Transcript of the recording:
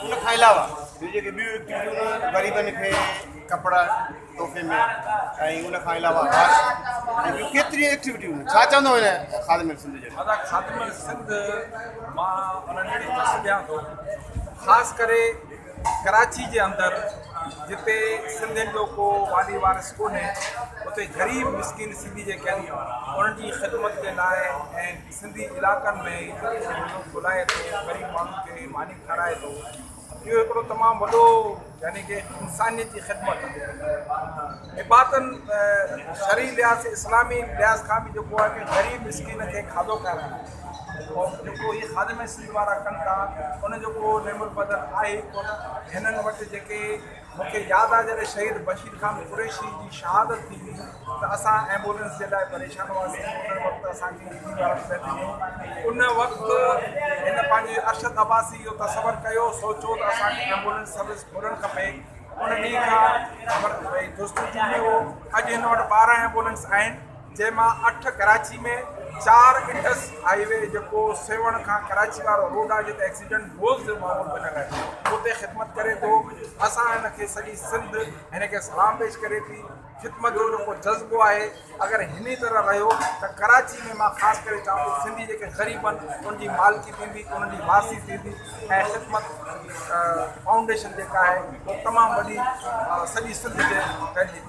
उन खां अलावा जेके ॿियूं एक्टिविटियूं ग़रीबनि खे कपिड़ा तोहफ़े में ऐं उन खां अलावा ऐं ॿियूं केतिरी एक्टिविटियूं छा चवंदो हिन ख़ादिम सिंध जे दादा ख़ादिम सिंध मां उन्हनि ॾे मस ॾियां थो ख़ासि करे कराची जे अंदरि जिते सिंधियुनि जो को वाली वारिस कोन्हे उते ग़रीब मिसकिन सिंधी जेके आहिनि उन्हनि जी ख़िदमत जे लाइ ऐं सिंधी इलाइक़नि में ॻोल्हाए थो ग़रीब माण्हुनि खे मानी खाराए थो। इहो हिकिड़ो तमामु वॾो यानी कि इंसानियत जी ख़िदमत इबादतनि शरई लिहाज़ इस्लामी लिहाज़ खां बि जेको आहे कि ग़रीब मिसकिन खे खाधो खाराइणु और जेको इहे ख़ादिम सिंध वारा कनि था उन जो को नेमुल बदल आहे कोन। हिननि वटि जेके मूंखे यादि आहे जॾहिं शहीद बशीर खान कुरैशी जी शहादत थी हुई त असां एम्बुलेंस जे लाइ परेशान हुआसीं। उन वक़्तु असांजी उन वक़्तु हिन पंहिंजे अरशद अब्बासी इहो तसवर कयो सोचियो त असांखे एम्बुलेंस सर्विस घुरणु खपे। उन ॾींहं खां ख़बर भई दोस्तूं में अॼु हिन वटि 12 एम्बुलेंस आहिनि जंहिंमां 8 कराची में 4 इंडस हाईवे जेको सेवण खां कराची वारो रोड आहे जिते एक्सीडेंट रोज़ जो मामूल बनल आहे उते ख़िदमत करे थो। असां हिनखे सॼी सिंध हिनखे सलाम पेश करे थी। ख़िदमत जो जेको जज़्बो आहे अगरि हिन तरह रहियो त कराची में मां ख़ासि करे चवां थो सिंधी जेके ग़रीब आहिनि उनजी मालिकी थींदी उन्हनि जी वासी थींदी ऐं ख़िदमत फाउंडेशन जेका आहे उहा तमामु वॾी सॼी सिंध जे फैलिजी।